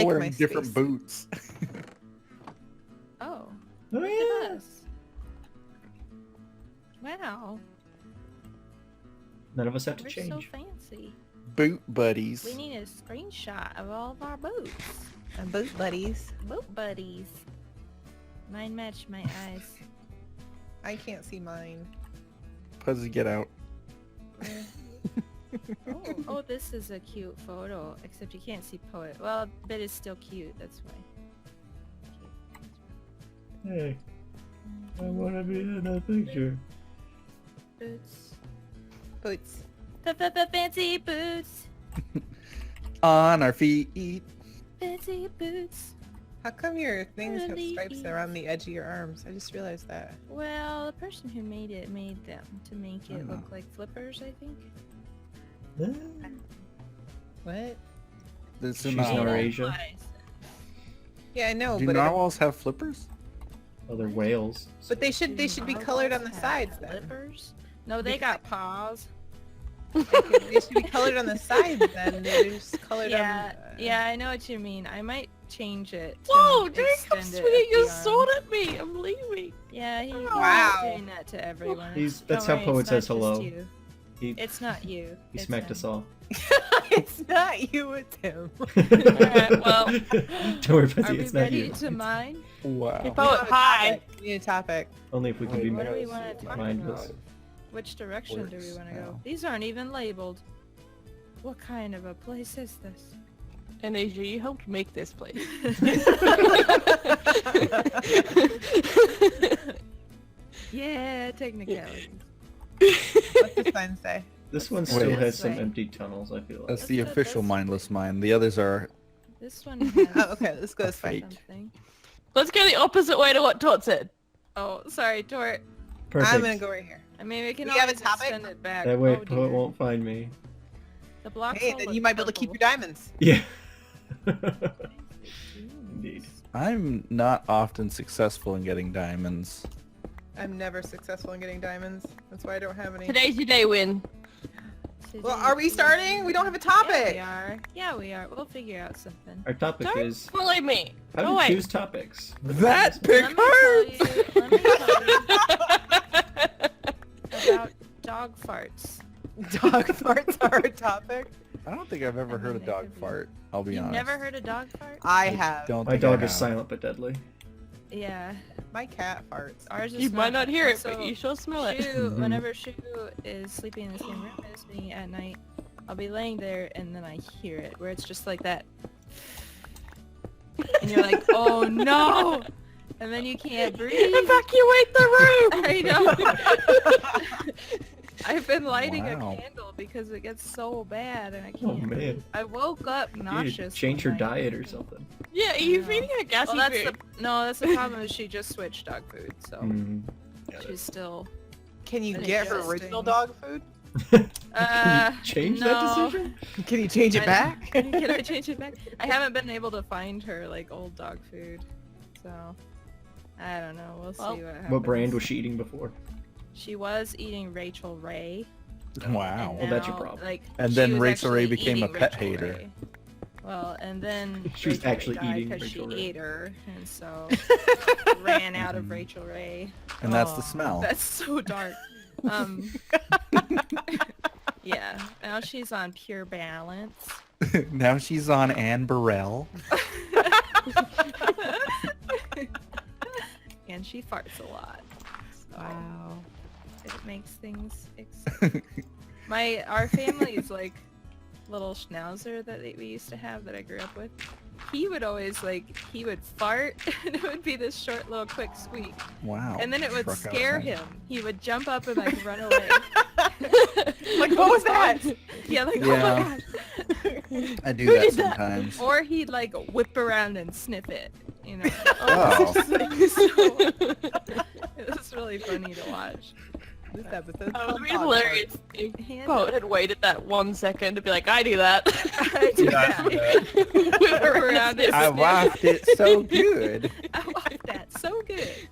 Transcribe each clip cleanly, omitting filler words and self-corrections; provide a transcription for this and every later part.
all like wearing my different space. boots. Oh, Oh look yeah. at us. Wow, None of us have to we're change. so fancy. Boot buddies. We need a screenshot of all of our boots. And boot buddies. Boot buddies. Mine match my eyes. I can't see mine. Puzzy, get out. Oh, this is a cute photo. Except you can't see Poet. Well, but it's still cute. That's why. Hey, I want to be in that picture. Boots. Boots. Fancy boots. On our feet. Fancy boots. How come your things have Really stripes easy. around the edge of your arms? I just realized that. Well, the person who made it made them to make it look like flippers, I think. What? This She's is not not. Asia. Yeah, I know, Do but narwhals have flippers? Oh, they're whales. they should be colored on the Narwhals sides have then. Flippers? No, they got paws. They should be colored on the sides then. They're just colored Yeah, on. yeah, I know what you mean. I might change it. To Whoa, Jacob extend it swinging at your the arm. sword at me. I'm leaving. Yeah, he's Wow. doing that to everyone. That's Don't how worry, Poet it's not says hello. just you. He It's not you. he it's smacked him. us all. It's not you, it's him. Alright, well, Don't worry, Are Fuzzy, we it's not ready you. to mine? Wow. Hey, Poet, hi. We need a topic. Only if we can be What do we want to talk mindless. about? Which direction do we Works want to go? now. These aren't even labeled. What kind of a place is this? And Asia, you helped make this place. Yeah, technicalities. What's the sign say? This one Wait. still This has some way. empty tunnels, I feel like. That's the Let's go official this mindless mine. The others are This one has Oh, okay, let's go this way. fake. something. Let's go the opposite way to what Tot said. Oh, sorry, Tort. Perfect. I'm gonna go right here. I mean, we can We have a always topic? extend it back. That way Oh, Poet dear. won't find me. The blocks Hey, all then look you might be able to keep your purple. diamonds. Yeah. Indeed. I'm not often successful in getting diamonds. I'm never successful in getting diamonds. That's why I don't have any. Today's your day, Win. Well, are we Today's starting? We don't have a Yeah, topic. we are. Yeah, we are. We'll figure out something. Our topic Don't is bully me. how Go to away. choose topics. That pick Let me hurts! tell you about dog farts. Dog farts are a topic. I don't think I've ever heard a they dog could be. fart. I'll be You've honest. never heard a dog fart? I have. Don't My think dog I is have. silent but deadly. Yeah. My cat farts. Ours is You might not hear it, but so you sure smell it. Shu, Mhm. whenever Shu is sleeping in the same room as me at night, I'll be laying there and then I hear it, where it's just like that. And you're like, oh no! And then you can't breathe. Evacuate the room! I know. I've been lighting Wow. a candle because it gets so bad and I Oh can't. man. I woke up You need nauseous. to change her one night. diet or something. Yeah, are you No. feeding her gassy Well, that's food? that's the problem. Is she just switched dog food, so Mm. she's still. Can you That's get her interesting. original dog food? Uh, Change no. that decision? Can you change it I- back? Can I change it back? I haven't been able to find her like old dog food, so I don't know. We'll Well, see what happens. What brand was she eating before? She was eating Rachel Ray. Wow. Well, that's your now, problem. Like, And she then was Rachel Ray actually became a eating pet Rachel hater. Ray. Well, and then She was Rachel Ray actually died eating 'cause Rachel she Ray. ate her, and so ran out of Rachel Ray. And that's the Aw. smell. That's so dark. Yeah. Now she's on Pure Balance. Now she's on Anne Burrell. And she farts a lot. So Wow. it makes things our family is like little schnauzer that we used to have that I grew up with. He would always he would fart and it would be this short little quick squeak. Wow. And then it would Truck scare outside. him. He would jump up and run away. Like, what was that? Yeah, like Yeah. oh my god. I do Who that did that? sometimes. Or he'd whip around and sniff it, you know. Oh. It was really funny to watch. This episode's That would called be Dog hilarious Farts. if Hand Poet had waited that 1 second to be like, I do that. I do Yeah, that. Whip around and I sniff. watched it so good. I watched that so good.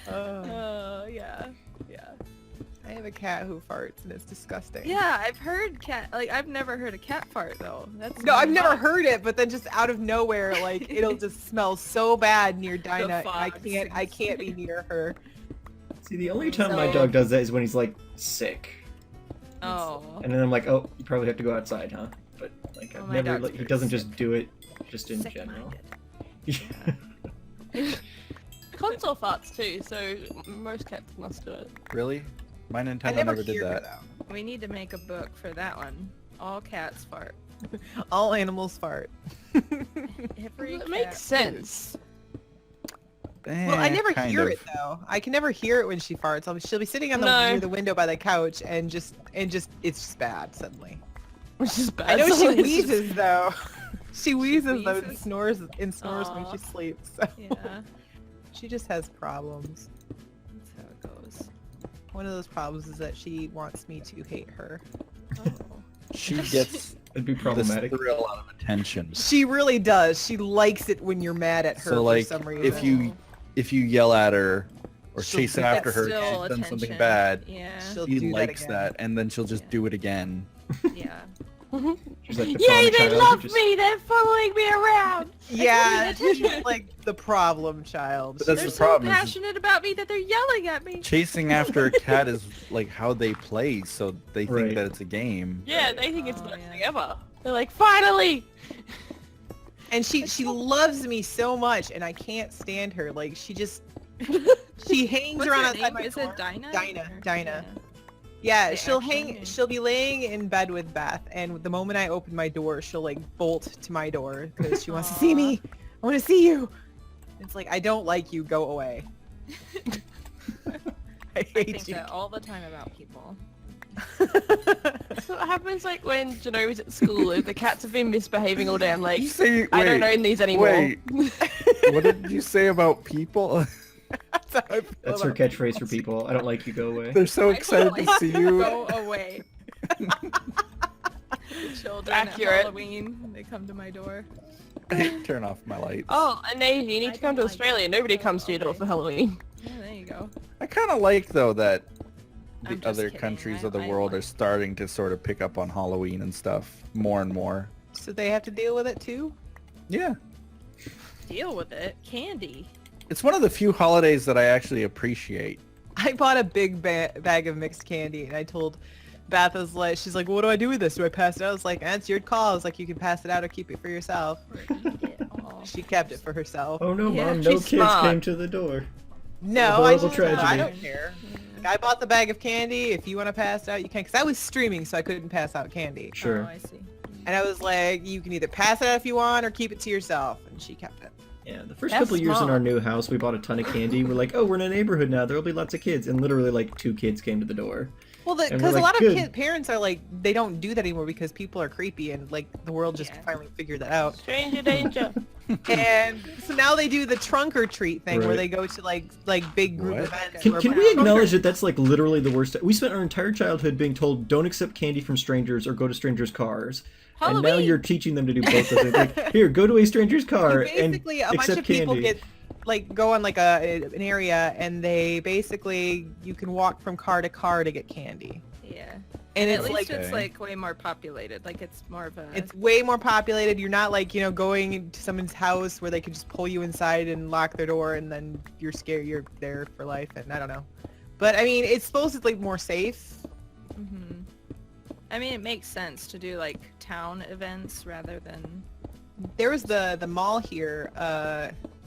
Oh, Oh yeah, yeah. I have a cat who farts and it's disgusting. Yeah, I've heard cat. Like I've never heard a cat fart though. That's No, I've never nuts. heard it, but then just out of nowhere, like it'll just smell so bad near Dinah. And I fog can't be near her. See, the only time my So- dog does that is when he's like sick, Oh. and then I'm like, oh, you probably have to go outside, huh? But like, Oh, I've my never. dog's Like, he very doesn't sick. just do it, just in general. Minded. Console farts too, so most cats must do it. Really? My I Nintendo never never did hear her, that. though. We need to make a book for that one. All cats fart. All animals fart. Every It cat. makes sense. Well, I never kind hear of. it though. I can never hear it when she farts. She'll be sitting on the No. near the window by the couch and just it's just bad suddenly. Which is bad. I know she Sometimes. wheezes though. She wheezes though and wheezes? snores when Aw. she sleeps. So Yeah, she just has problems. that's how it goes. One of those problems is that she wants me to hate her. Oh. She gets It'd be this problematic. thrill out of attention. She really does. She likes it when you're mad at her So, like, for some reason. if you yell at her or She'll chase do that after her, Still she's done something attention. bad. Yeah. She'll She do likes again. that, and then she'll just Yeah. do it again. Yeah. She's like the Yay, fond they child who love just- me! They're following me around! Yeah, she's like the problem child. But that's They're the so problem, is passionate about me that they're yelling at me. Chasing after a cat is like how they play, so they think Right. that it's a game. Yeah, they think it's the Oh, best yeah. thing ever. They're like, finally! And she loves me so much, and I can't stand her. Like she just she hangs What's around her outside name? my Is door. it Dinah? Dinah. Or- Dinah. Yeah. Yeah, They she'll actually hang. do. She'll be laying in bed with Beth, and the moment I open my door, she'll like bolt to my door because she wants to see Aw. me. I want to see you. It's like I don't like you. Go away. I I hate think you. that all the time about people. That's what happens like when Genoa's at school, if the cats have been misbehaving all day, I'm like, You say, I don't wait, own these anymore. wait. What did you say about people? That's how I feel That's her about catchphrase for people. I don't like you. Go away. They're so I excited feel to like see you. Go away. The children Accurate. at Halloween, they come to my door. Turn off my lights. Oh, and Asia, you need I to come to don't like Australia. it. Nobody Oh, comes to your door okay. for Halloween. Yeah, there you go. I kind of like though that the I'm just other kidding. countries I- of the I world like- are starting to sort of pick up on Halloween and stuff more and more. So they have to deal with it too. Yeah. Deal with it. Candy. It's one of the few holidays that I actually appreciate. I bought a big bag of mixed candy, and I told Beth, I was like, she's like, what do I do with this? Do I pass it out? I was like, that's your call. I was like, you can pass it out or keep it for yourself. Or eat it all. She kept it for herself. Oh no, Yeah, mom! No she's kids smart. came to the door. No, horrible I tragedy. don't care. Yeah. I bought the bag of candy. If you want to pass it out, you can. Because I was streaming, so I couldn't pass out candy. Sure. Oh, I see. And I was like, you can either pass it out if you want or keep it to yourself. And she kept it. Yeah, the first That's couple years in smart. our new house, we bought a ton of candy. We're like, oh, we're in a neighborhood now. There'll be lots of kids, and literally like 2 kids came to the door. Well, And we're because a like, lot good. of parents are like, they don't do that anymore because people are creepy and like the world just Yeah. finally figured that out. Stranger danger. And so now they do the trunk or treat thing where Right. they go to like big group What? events. Can, where can my- we acknowledge that that's like literally the worst? We spent our entire childhood being told don't accept candy from strangers or go to strangers' cars. And now Halloween! you're teaching them to do both of them. Like, here, go to a stranger's car and basically a bunch accept of people candy. get like go on like an area and they basically you can walk from car to car to get candy. Yeah. And At it's least like it's Okay. like way more populated. Like it's more of a. it's way more populated. You're not like, going to someone's house where they can just pull you inside and lock their door and then you're scared you're there for life and I don't know. But I mean, it's supposedly more safe. Mhm. I mean, it makes sense to do like town events rather than. There was the mall here,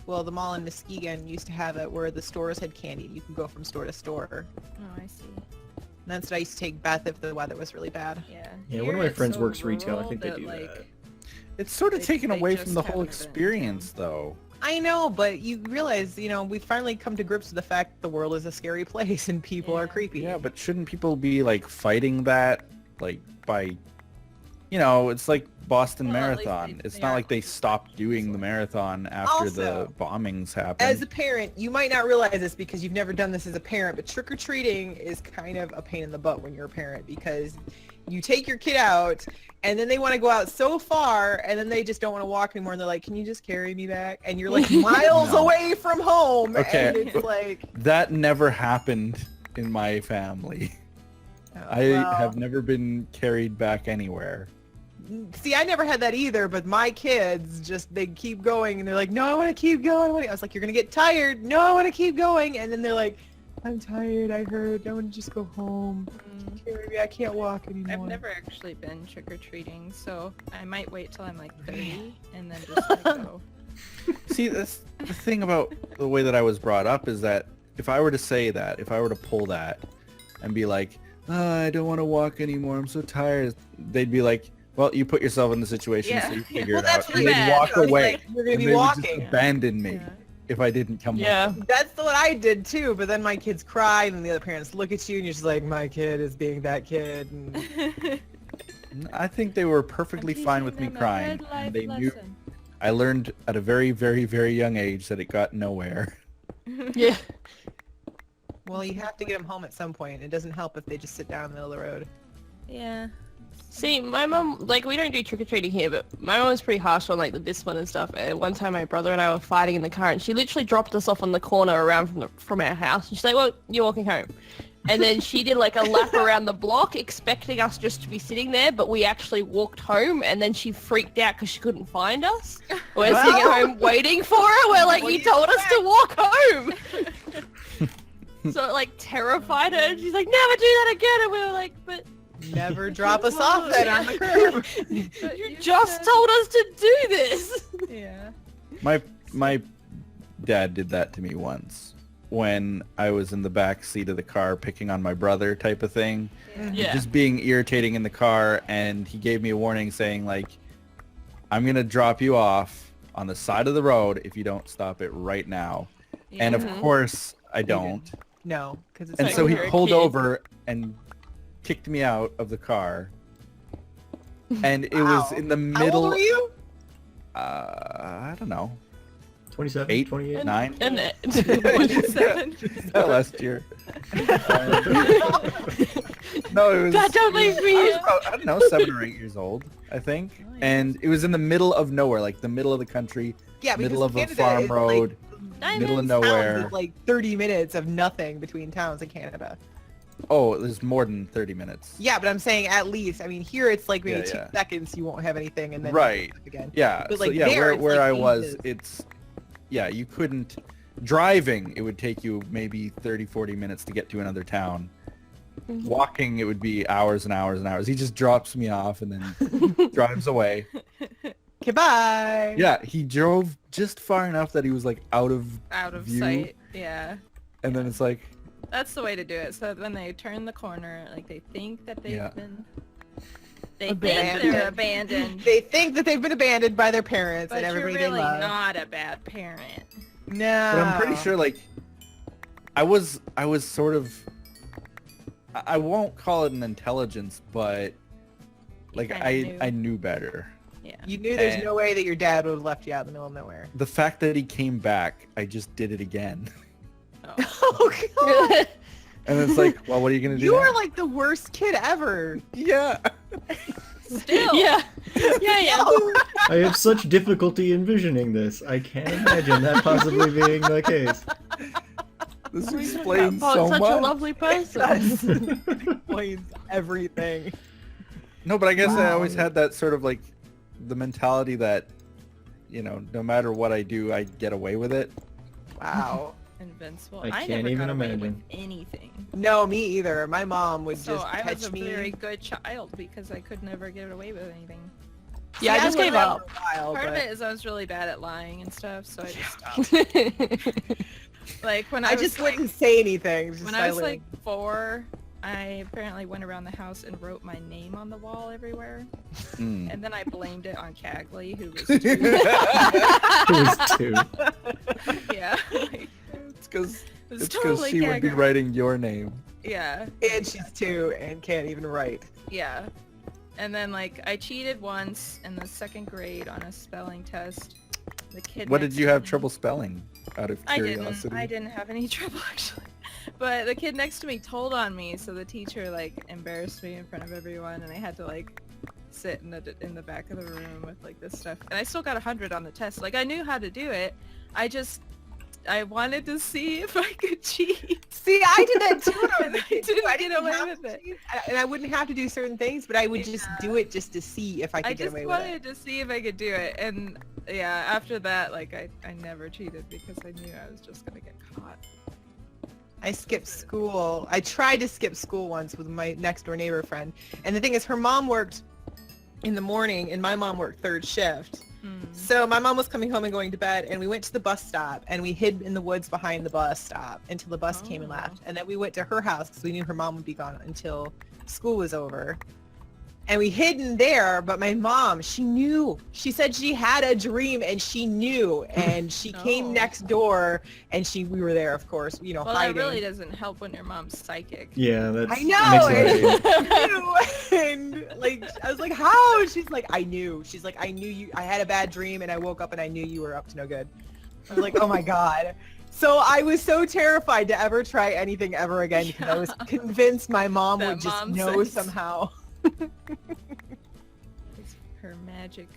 well, the mall in Muskegon used to have it where the stores had candy. You can go from store to store. Oh, I see. And that's what I used to take Beth if the weather was really bad. Yeah. Yeah, one Here of my it's friends so works retail. I rural think they that, do like, that. It's sort of They- taken they away just from the have whole an event in experience, though. I know, but you realize, we've finally come to grips with the fact the world is a scary place and people are Yeah. creepy. Yeah, but shouldn't people be like fighting that, like by, it's like Boston Well, at least Marathon. they- It's they not are like they close. stopped doing the marathon after the Also, bombings happened. As a parent, you might not realize this because you've never done this as a parent, but trick-or-treating is kind of a pain in the butt when you're a parent because you take your kid out and then they want to go out so far and then they just don't want to walk anymore and they're like, can you just carry me back? And you're like miles No. away from home Okay. and it's like, That never happened in my family. I have never been carried back anywhere. See, I never had that either, but my kids they keep going and they're like, no, I want to keep going. I was like, you're going to get tired. No, I want to keep going. And then they're like, I'm tired. I heard. I want to just go home. I can't walk anymore. I've never actually been trick-or-treating, so I might wait till I'm like 30 and then just like go. See, that's the thing about the way that I was brought up is that if I were to say that, if I were to pull that and be like, I don't want to walk anymore, I'm so tired, they'd be like, well, you put yourself in the situation, so you figure it out. And they'd walk away. Like, you're going to and be they walking. would just abandon me if I didn't come with. That's what I did too, but then my kids cry and the other parents look at you and you're just like, my kid is being that kid. And... I think they were perfectly fine with me crying. And they knew. I learned at a very, very, very young age that it got nowhere. Yeah. Well, you have to get them home at some point. It doesn't help if they just sit down in the middle of the road. Yeah. See, my mom, like, we don't do trick-or-treating here, but my mom was pretty harsh on, like, the discipline and stuff. And one time my brother and I were fighting in the car, and she literally dropped us off on the corner around from our house. And she's like, well, you're walking home. And then she did, like, a lap around the block, expecting us just to be sitting there, but we actually walked home, and then she freaked out because she couldn't find us. We're sitting at home waiting for her. We're like, you told us to walk home! So it, like, terrified her, and she's like, never do that again! And we were like, but... Never drop us off then on the curb. You just told us to do this. Yeah. My dad did that to me once when I was in the back seat of the car picking on my brother type of thing. Yeah. Just being irritating in the car, and he gave me a warning saying like, I'm going to drop you off on the side of the road if you don't stop it right now. Yeah. And of course I don't. No, because it's And like so he you're a pulled kid. over and kicked me out of the car. And it was in the How middle. old were you? I don't know. 27, 8, 28. 9? And Last year. No, it was. Dad, don't leave I me. was about, I don't know, 7 or 8 years old, I think. And it was in the middle of nowhere, like the middle of the country, Yeah, because middle of a Canada farm is, road, like, middle of towns nowhere. is, like 30 minutes of nothing between towns in Canada. Oh, there's more than 30 minutes. Yeah, but I'm saying at least. I mean, here it's like maybe Yeah, 2 seconds you won't have anything, and then Right. again. Yeah, But, so like, yeah, there, it's, where like, I was, ages. it's, yeah, you couldn't, driving, it would take you maybe 30, 40 minutes to get to another town. Walking, it would be hours and hours and hours. He just drops me off and then drives away. Goodbye. Yeah, he drove just far enough that he was like out of view, sight. Yeah. and then it's like, That's the way to do it. So when they turn the corner, like they think that they've Yeah. been... They Abandoned. think they're abandoned. They think that they've been abandoned by their parents But and you're everybody really they love. not a bad parent. No. but I'm pretty sure like, I was sort of, I won't call it an intelligence, but like kinda I knew better. Yeah. You knew there's And- no way that your dad would have left you out in the middle of nowhere. The fact that he came back, I just did it again. Oh. Oh god. And it's like, well, what are you gonna do? You now? are like the worst kid ever. Yeah. Still. Yeah. Yeah. I have such difficulty envisioning this. I can't imagine that possibly being the case. This explains Paul's so such much. a lovely person. Explains everything. No, but I guess I Wow. always had that sort of like the mentality that, you know, no matter what I do, I get away with it. Wow. Invincible. I I can't never even got away imagine. with anything. No, me either. My mom would So just I was catch a me. very good child because I could never get away with anything. Yeah, I See, just was gave that up. for a while, Part of but it is I was really bad at lying and stuff, so I just stopped. Like when I, I was just like, wouldn't say anything. Just when I was silently. like 4, I apparently went around the house and wrote my name on the wall everywhere, Mm. and then I blamed it on Cagley, who was 2. It was 2. Yeah, like, It's because it was she would be Cagley. writing your name. Yeah, And she's 2 and can't even write. yeah. And then like I cheated once in the 2nd grade on a spelling test. The kid. What next did you to have me- trouble spelling? Out of I curiosity. didn't have any trouble actually. But the kid next to me told on me, so the teacher like embarrassed me in front of everyone, and I had to like sit in the back of the room with like this stuff. And I still got 100 on the test. Like I knew how to do it. I I wanted to see if I could cheat. See, I did that too when I was a kid. Didn't I get didn't away have with to it. cheat, and I wouldn't have to do certain things, but I would just do it just to see if I I could get just away with it. wanted to see if I could do it, and yeah, after that, like I never cheated because I knew I was just gonna get caught. I skipped school. I tried to skip school once with my next door neighbor friend, and the thing is, her mom worked in the morning, and my mom worked third shift. So my mom was coming home and going to bed, and we went to the bus stop, and we hid in the woods behind the bus stop until the bus came and left. And then we went to her house because we knew her mom would be gone until school was over. And we hid in there, but my mom, she knew. She said she had a dream, and she knew. And she came next door, and we were there, of course, you know, Well, hiding. that really doesn't help when your mom's psychic. Yeah, that's I know. makes it hard. And like, I was like, how? She's like, I knew. She's like, I knew you. I had a bad dream, and I woke up, and I knew you were up to no good. I was like, oh my god. So I was so terrified to ever try anything ever again because I was convinced my mom That would just mom know sense. somehow. It's her magic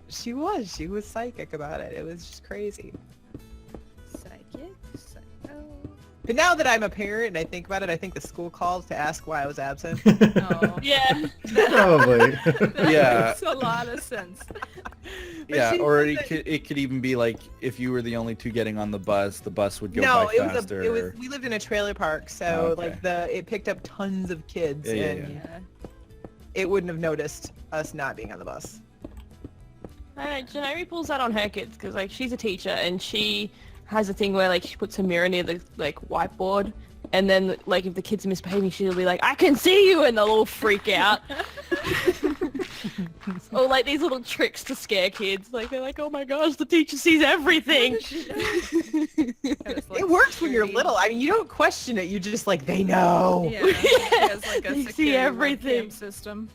She was psychic about it. It was just crazy. psychic. But now that I'm a parent and I think about it, I think the school called to ask why I was absent. Oh, Yeah. Probably. that Yeah. makes a lot of sense. Yeah, she or wasn't- it could even be like if you were the only two getting on the bus would go No, by it was faster. it was. We lived in a trailer park, so Oh, okay. like it picked up tons of kids, Yeah, yeah, and Yeah. it wouldn't have noticed us not being on the bus. I know, Janari pulls that on her kids because like she's a teacher and she has a thing where like she puts a mirror near the like whiteboard, and then like if the kids are misbehaving, she'll be like, "I can see you," and they'll all freak out. Or like these little tricks to scare kids. Like they're like, "Oh my gosh, the teacher sees everything." It works when you're little. I mean, you don't question it. You're just like, they know. Yeah. She has like a They see security everything. webcam system.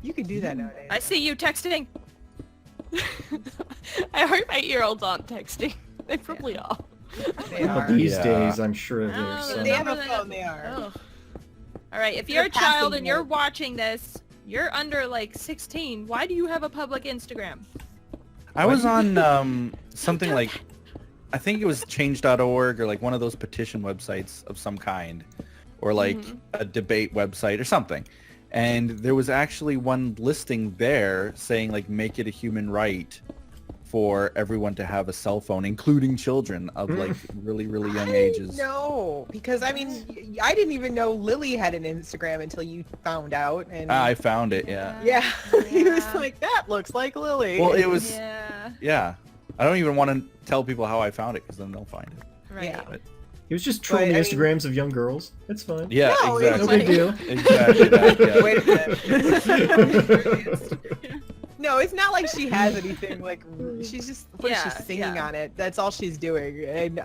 You can do that nowadays. I see you texting. I hope 8-year-olds aren't texting. They probably are. They Well, are. these Yeah. days, I'm sure Oh, there's the some. They have a number that- phone, they are. Oh. All right, if They're you're a child passing and you're note. watching this, you're under like 16. Why do you have a public Instagram? I was on something like, I think it was change.org or like one of those petition websites of some kind, or like a debate website or something. And there was actually one listing there saying like make it a human right for everyone to have a cell phone, including children of like really, really young ages. No, because I mean, I didn't even know Lily had an Instagram until you found out. And I found it, yeah. yeah, he was Yeah. like, that looks like Lily. Well, it was, Yeah. yeah. I don't even want to tell people how I found it because then they'll find it. Right. Yeah. He was just trolling But, I mean- Instagrams of young girls. It's fine. Yeah, No, No exactly. big deal. Exactly that, yeah. Wait a minute. No, it's not like she has anything like she's just Yeah, she's singing yeah. on it. That's all she's doing, and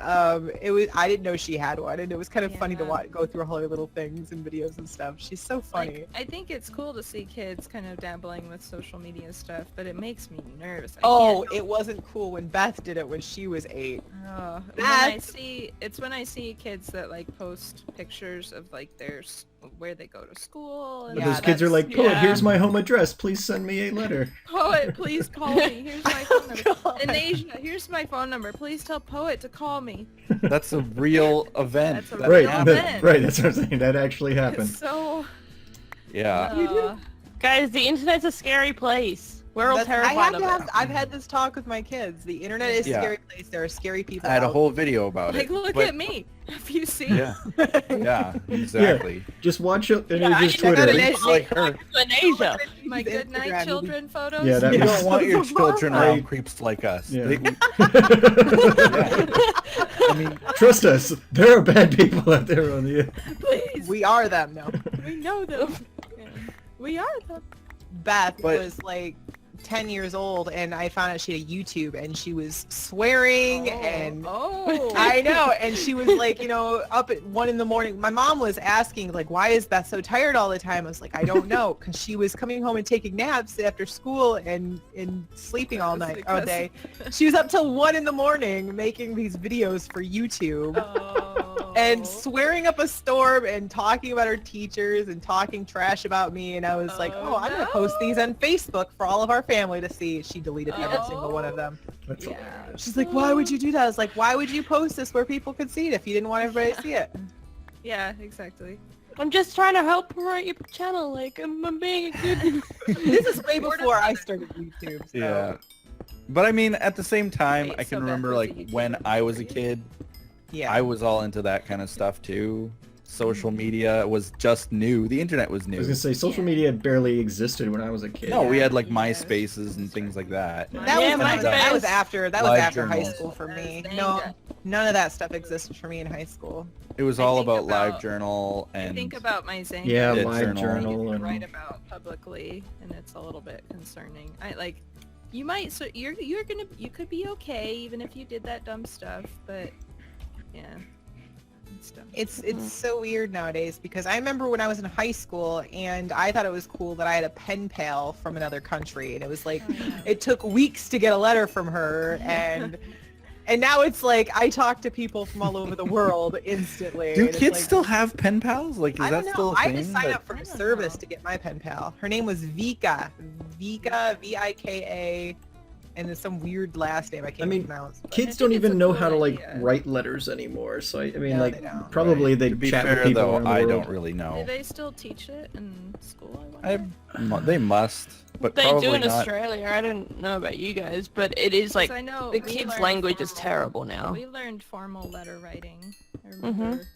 it was I didn't know she had one, and it was kind of funny to Yeah. go through all her little things and videos and stuff. She's so funny. Like, I think it's cool to see kids kind of dabbling with social media stuff, but it makes me nervous. I Oh, can't- it wasn't cool when Beth did it when she was 8. Oh, when Beth. when I see kids that like post pictures of like where they go to school. And But Yeah, those kids are that's- like, Poet, yeah. here's my home address. Please send me a letter. Poet, please call me. Here's my phone number. God. In Asia, here's my phone number. Please tell Poet to call me. That's a real event. That's a That Right, real happened. event. right. That's what I'm saying. That actually happened. It's so. Yeah. Guys, the internet's a scary place. We're all terrified of it. I've had this talk with my kids. The internet is a Yeah. scary place. There are scary people. I had a out whole video about Like, it. look but- at me. Have you seen? Yeah. Yeah, exactly. Just watch it in Yeah, I his check out Twitter. an It's like her. In Asia. My His good night Instagram, children photos. Yeah, that You was- don't want your children around I- creeps like us. Yeah. They- I mean, Trust us, there are bad people out there on the. Please. We are them, no. We know them. Yeah. We are them. Beth But- was like 10 years old, and I found out she had a YouTube, and she was swearing and Oh. I know, and she was like, up at 1 a.m. My mom was asking, like, why is Beth so tired all the time? I was like, I don't know, because she was coming home and taking naps after school and sleeping all night, all Because- day. She was up till 1 a.m. making these videos for YouTube. Oh. and swearing up a storm and talking about her teachers and talking trash about me. And I was like, Oh, oh, I'm going to post these on Facebook for all of our family to see. She deleted every single one of them. That's Yeah. hilarious. She's like, why would you do that? I was like, why would you post this where people could see it if you didn't want everybody to see it? Yeah, exactly. I'm just trying to help promote your channel. Like I'm being a good. This is way before I started YouTube. So. Yeah. But I mean, at the same time, Wait, I so can Beth remember was a like YouTuber when I was a before you? kid, Yeah. I was all into that kind of stuff too. Social media was just new. The internet was I new. was gonna say social media barely existed when I was a kid. No, we had like Yeah, MySpaces and things like that. That Yeah, was MySpace. after Live high journals. school for me. Thing. No, none of that stuff existed for me in high school. It was I all think about about- LiveJournal I and think about my Zanga. Yeah, Dead live journal. journal To and write about publicly, and it's a little bit concerning. I like, you might, so you could be okay even if you did that dumb stuff, but yeah, it's dumb. It's so weird nowadays because I remember when I was in high school and I thought it was cool that I had a pen pal from another country, and it was like Oh, yeah. it took weeks to get a letter from her, and now it's like I talk to people from all over the world instantly. do and it's kids like, still have pen pals? Like, is I that don't still know. a I thing? had to sign that- up for I a don't service know. to get my pen pal. Her name was Vika, Vika, and there's some weird last name I can't mean, pronounce. but- Kids think don't it's even a know cool how to like idea. write letters anymore. So I mean, No, like they don't. probably they To be chat fair, with people though, around the I world. don't really Do know. they still teach it in school? I wonder. They must, but They probably do in not. Australia. I don't know about you guys, but it is like 'Cause I know the we kids' learned language is formal- terrible now. We learned formal letter writing. I remember.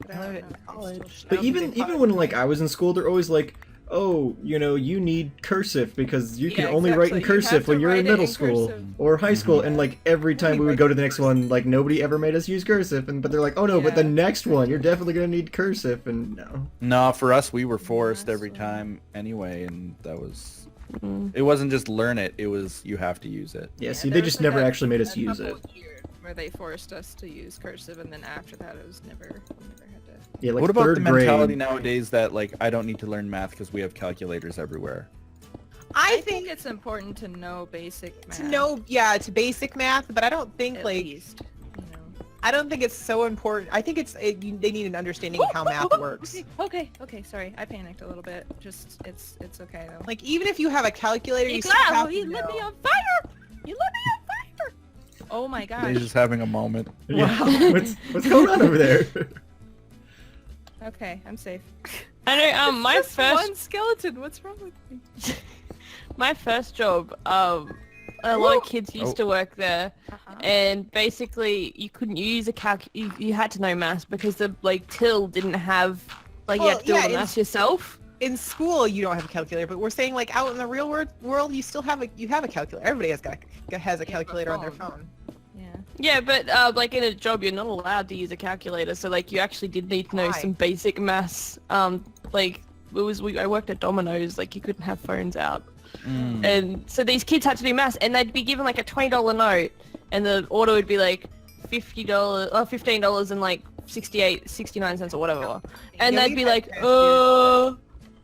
But I learned it don't in know if they college. still I But don't even think they even taught when it like right. I was in school, they're always like, oh, you know, you need cursive because you can Yeah, only write in exactly. You have cursive to when you're write in it middle in school cursive. or high school. And like every time Only we would write go to in the next cursive. one, like nobody ever made us use cursive. And but they're like, oh no, but the Yeah. next one you're definitely gonna need cursive. And no, No, for us, we were forced Last every one. time anyway, and that was. Mm. It wasn't just learn it; it was you have to use it. yeah. See, there they was, just like, never a- actually made us a use couple it. years where they forced us to use cursive, and then after that, it was never. We never had to. What Yeah, like about the third mentality grade. nowadays that like I don't need to learn math because we have calculators everywhere? I think think it's important to know basic math. to know, yeah, to basic math, but I don't think at like least, you know. I don't think it's so important. I think they need an understanding of how math works. Okay, sorry, I panicked a little bit. Just it's okay though. Like even if you have a calculator, you still Wow, have he to lit me know. on fire! You lit me on fire! Oh my gosh. They're just having a moment. Yeah. what's going on over there? Okay, I'm safe. I know. My Just first one skeleton. What's wrong with me? my first job. A lot of kids used to work there, and basically you couldn't use a calc. You had to know maths because the like till didn't have like you Well, had to do all yeah, the maths yourself. In school, you don't have a calculator, but we're saying like out in the real world, you still have a calculator. Everybody has a calculator on their phone. Yeah. Yeah, but like in a job, you're not allowed to use a calculator. So like you actually did need to know Why? some basic maths. Like I worked at Domino's. Like you couldn't have phones out. Mm. And so these kids had to do maths, and they'd be given like a $20 note, and the order would be like $50 or $15 and like 69 cents or whatever. And Yeah, they'd we've be had like, cashiers.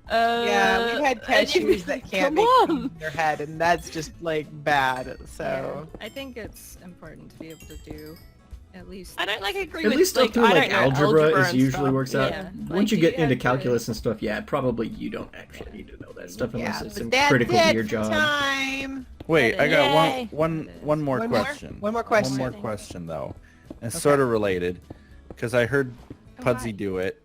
Yeah, we've had and you'd be cashiers that like, can't come make on. things in their head, and that's just like bad. So I think it's important to be able to do at least. I don't like agree At with least stuff like, through I like don't know, algebra is and usually stuff. works out. Yeah. Once Like, you get you into have to- calculus and stuff, yeah, probably you don't actually need to know that stuff unless yeah, it's but that's critical to it your for job. time. Wait, I got Yay. one more One more? question. One more question. One more question though, and sort of related, because I heard Oh, Pudsey hi. do it.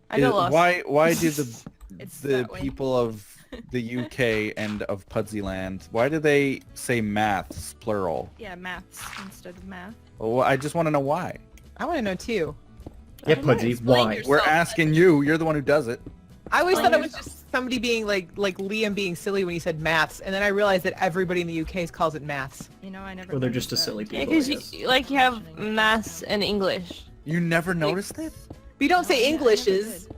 I got lost. Why do the It's the that way. people of the UK and of Pudsey land, why do they say maths plural? Yeah, maths instead of math. Well, I just want to know why. I want to know too. Yeah, I don't know, Pudsey, explain why? yourself. We're asking you. You're the one who does it. I always Oh, thought it you're was so- just somebody being like Liam being silly when he said maths, and then I realized that everybody in the UK calls it maths. You know, I never. Oh, Or they're noticed just a that. silly Yeah, people. because I guess. you like you have maths and English. You never noticed it? But you don't Oh, say yeah, I never Englishes. did.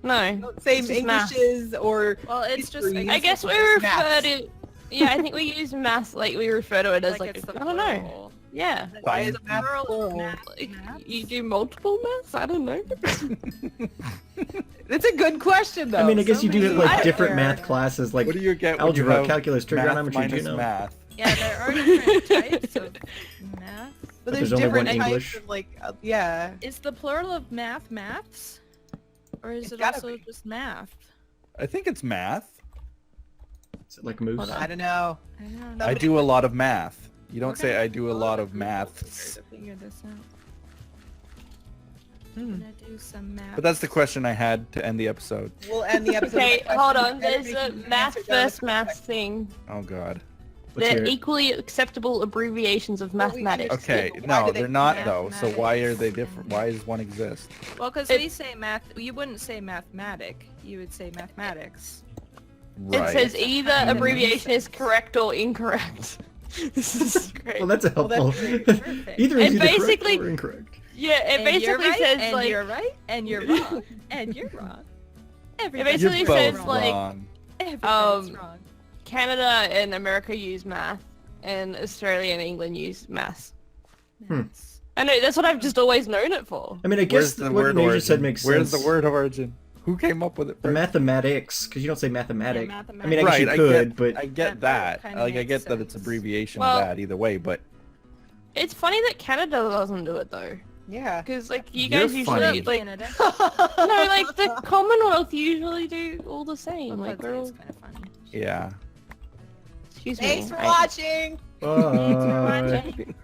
No. You don't say It's just maths. Englishes or Well, it's just. History. I guess we It's refer maths. to. Yeah, I think we use maths like we refer to it as like like it's the I don't know. plural. Yeah. why is math Plural of plural? math. Like, Maths? you do multiple maths? I don't know. It's a good question though. I mean, I guess So you do many have like out different there. math classes like What do you get when algebra, you have calculus, math trigonometry, minus you know. math? Yeah, there are different types of math. But there's there's only one different English. types of like, yeah. Is the plural of math maths? Or is It's it gotta also be. just math? I think it's math. Is it like moose? Hold on. I don't know. I don't know. I do a lot of math. You don't We're say gonna I do a pull lot up of Google maths. to figure this out. Hmm. I'm gonna do some math. But that's the question I had to end the episode. We'll end the episode. Okay, with a hold question. on. There's Everybody a can math answer down in versus the math comments. thing. Oh god. Let's hear They're it. equally acceptable abbreviations of Well, we mathematics. Okay, Why no, do they they're not do though. So why are they mathematics different? and- Why does one exist? Well, because It- we say math, you wouldn't say mathematic. You would say mathematics. It Right. says either Kind of abbreviation makes is correct or incorrect. This is great. Well, that's a Well, helpful. that's perfect. Either is And either correct basically- or incorrect. Yeah, it And you're basically right, says and like you're right, and you're wrong, and you're wrong. Everybody's basically You're says, both like, wrong. Everybody's wrong. Canada and America use math, and Australia and England use maths. Maths. I know, that's what I've just always known it for. I mean, I Where's guess the what word Nasia origin? said makes Where's sense. the word origin? Who came up with it? The first? mathematics, because you don't say mathematic. Yeah, I mean, I guess Right, you I could, get, but I get That that. kinda Like, I makes get that it's sense. abbreviation Well- of that either way, but It's funny that Canada doesn't do it though, Yeah. because like you You're guys usually funny. like Canada. no, like the Commonwealth usually do all the same. Well, Like we're all, it's kind of funny. yeah. excuse me. Thanks for I- watching. Thanks for Bye. watching.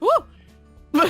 Woo!